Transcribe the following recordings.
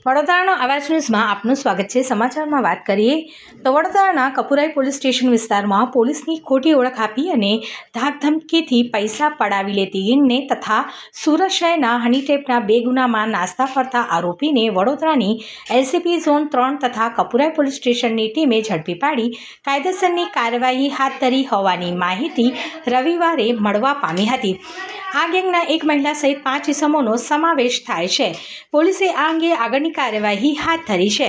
વડોદરાનો આવાજ ન્યૂઝમાં આપનું સ્વાગત છે। સમાચારમાં વાત કરીએ તો વડોદરાના કપુરાઈ પોલીસ સ્ટેશન વિસ્તારમાં પોલીસની ખોટી ઓળખ આપી અને ધાકધમકીથી પૈસા પડાવી લેતી ગેંગને તથા સુરત શહેરના હનીટ્રેપના 2 ગુનામાં નાસ્તા ફરતા આરોપીને વડોદરાની એલસીબી ઝોન 3 તથા કપુરાઈ પોલીસ સ્ટેશનની ટીમે ઝડપી પાડી કાયદેસરની કાર્યવાહી હાથ ધરી હોવાની માહિતી રવિવારે મળવા પામી હતી। આ ગેંગના એક મહિલા સહિત 5 ઇસમોનો સમાવેશ થાય છે। પોલીસે આ અંગે આગળની કાર્યવાહી હાથ ધરી છે।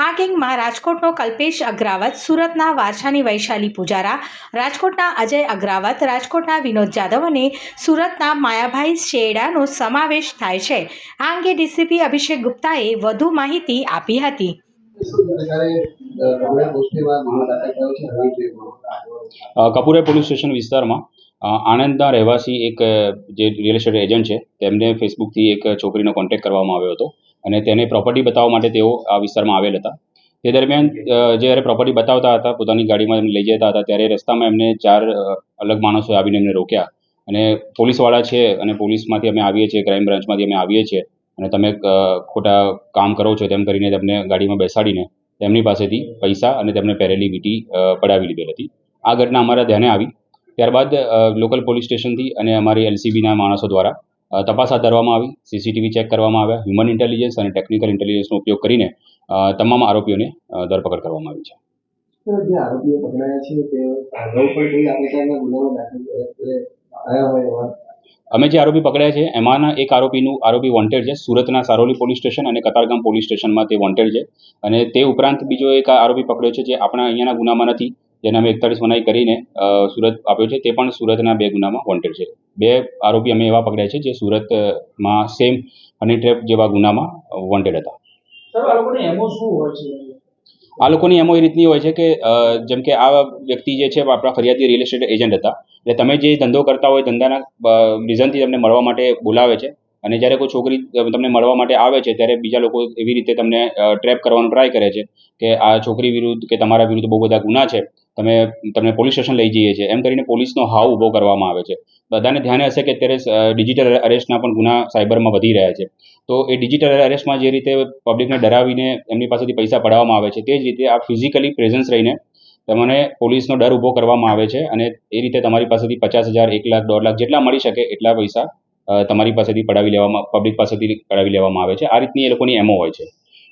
આ ગેંગમાં રાજકોટનો કલ્પેશ અગ્રાવત, સુરતના વારસાની વૈશાલી પૂજારા, રાજકોટના અજય અગ્રાવત, રાજકોટના વિનોદ જાદવ અને સુરતના માયાભાઈ શેડાનો સમાવેશ થાય છે। આ અંગે ડીસીપી અભિષેક ગુપ્તાએ વધુ માહિતી આપી હતી। કપુરાઈ પોલીસ સ્ટેશન વિસ્તારમાં આણંદના રહેવાસી એક જે રિયલ એસ્ટેટ એજન્ટ છે તેમને ફેસબુકથી એક છોકરીનો કોન્ટેક્ટ કરવામાં આવ્યો હતો અને તેને પ્રોપર્ટી બતાવવા માટે તેઓ આ વિસ્તારમાં આવેલ હતા। તે દરમિયાન જ્યારે પ્રોપર્ટી બતાવતા હતા, પોતાની ગાડીમાં એમને લઈ જતા હતા, ત્યારે રસ્તામાં એમને 4 અલગ માણસો આવીને એમને રોક્યા અને પોલીસવાળા છે અને પોલીસમાંથી અમે આવીએ છીએ, ક્રાઇમ બ્રાન્ચમાંથી અમે આવીએ છીએ અને તમે ખોટા કામ કરો છો તેમ કરીને તેમને ગાડીમાં બેસાડીને તેમની પાસેથી પૈસા અને તેમને પહેરેલી વીંટી પડાવી લીધેલ હતી। આ ઘટના અમારા ધ્યાને આવી। ત્યારબાદ લોકલ પોલીસ સ્ટેશનથી અને અમારી એલસીબીના માણસો દ્વારા તપાસ હાથ ધરવામાં આવી, સીસીટીવી ચેક કરવામાં આવ્યા, હ્યુમન ઇન્ટેલિજન્સ અને ટેકનિકલ ઇન્ટેલિજન્સનો ઉપયોગ કરીને તમામ આરોપીઓને ધરપકડ કરવામાં આવી છે। જે આરોપીઓ પકડાયા છે તે અગાઉ પણ કોઈ આ પ્રકારના ગુનાઓ દાખલ થયા હોય એવા? અમે જે આરોપી પકડ્યા છે એમાંના એક આરોપી વોન્ટેડ છે, સુરતના સારોલી પોલીસ સ્ટેશન અને કતારગામ પોલીસ સ્ટેશનમાં તે વોન્ટેડ છે અને તે ઉપરાંત બીજો એક આરોપી પકડ્યો છે જે આપણા અહીંયાના ગુનામાં નથી, જેને અમે 41 મનાઈ કરીને સુરત આપ્યો છે, તે પણ સુરતના 2 ગુનામાં વોન્ટેડ છે। 2 આરોપી અમે એવા પકડ્યા છે જે સુરતમાં સેમ હની ટ્રેપ જેવા ગુનામાં વોન્ટેડ હતા। આ લોકોની એમો એ રીતની હોય છે કે જેમ કે આ વ્યક્તિ જે છે આપણા ફરિયાદી રિયલ એસ્ટેટ એજન્ટ હતા, એટલે તમે જે ધંધો કરતા હોય ધંધાના રીઝનથી તમને મળવા માટે બોલાવે છે અને જ્યારે કોઈ છોકરી તમને મળવા માટે આવે છે ત્યારે બીજા લોકો એવી રીતે તમને ટ્રેપ કરવાનો ટ્રાય કરે છે કે આ છોકરી વિરુદ્ધ કે તમારા વિરુદ્ધ બહુ બધા ગુના છે, તમને પોલીસ સ્ટેશન લઈ જઈએ છીએ એમ કરીને પોલીસનો હાવ ઊભો કરવામાં આવે છે। બધાને ધ્યાને હશે કે અત્યારે ડિજિટલ અરેસ્ટના પણ ગુના સાયબરમાં વધી રહ્યા છે, તો એ ડિજિટલ અરેસ્ટમાં જે રીતે પબ્લિકને ડરાવીને એમની પાસેથી પૈસા પડાવવામાં આવે છે તે જ રીતે આ ફિઝિકલી પ્રેઝન્સ રહીને તમને પોલીસનો ડર ઊભો કરવામાં આવે છે અને એ રીતે તમારી પાસેથી 50,000, 1 લાખ, 1.5 લાખ જેટલા મળી શકે એટલા પૈસા તમારી પાસેથી પબ્લિક પાસેથી પડાવી લેવામાં આવે છે। આ રીતની એ લોકોની એમો હોય છે।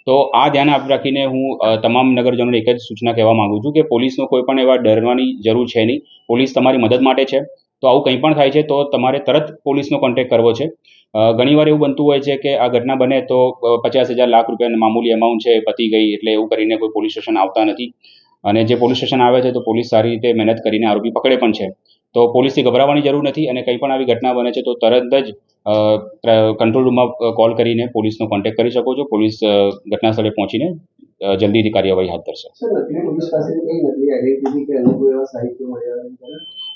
તો આ ધ્યાન રાખીને હું તમામ નગરજનોને એક જ સૂચના કહેવા માંગુ છું કે પોલીસનો કોઈ પણ એવા ડરવાની જરૂર છે નહીં। પોલીસ તમારી મદદ માટે છે, તો આવું કંઈ પણ થાય છે તો તમારે તરત પોલીસનો કોન્ટેક્ટ કરવો છે। ઘણીવાર એવું બનતું હોય છે કે આ ઘટના બને તો 50,000, લાખ રૂપિયાની મામૂલી અમાઉન્ટ છે પતી ગઈ એટલે એવું કરીને કોઈ પોલીસ સ્ટેશન આવતા નથી અને જે પોલીસ સ્ટેશન આવે છે તો પોલીસ સારી રીતે મહેનત કરીને આરોપી પકડે પણ છે। તો પોલીસથી ગભરાવાની જરૂર નથી અને કંઈ પણ આવી ઘટના બને છે તો તરત જ કંટ્રોલ રૂમમાં કોલ કરીને પોલીસનો કોન્ટેક્ટ કરી શકો છો। પોલીસ ઘટના સ્થળે પહોંચીને જલ્દીથી કાર્યવાહી હાથ ધરશે।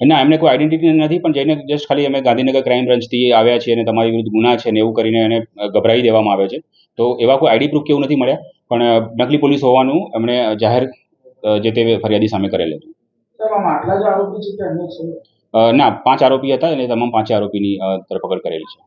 ના, એમને કોઈ આઈડેન્ટિટી નથી, પણ જઈને જસ્ટ ખાલી અમે ગાંધીનગર ક્રાઇમ બ્રાન્ચથી આવ્યા છીએ અને તમારી વિરુદ્ધ ગુના છે ને એવું કરીને એને ગભરાવી દેવામાં આવે છે। તો એવા કોઈ આઈડી પ્રૂફ કે એવું નથી મળ્યા, પણ નકલી પોલીસ હોવાનું એમણે જાહેર જે તે ફરિયાદી સામે કરેલ હતું। ના, 5 આરોપી હતા અને તમામ 5 આરોપીની ધરપકડ કરેલી છે।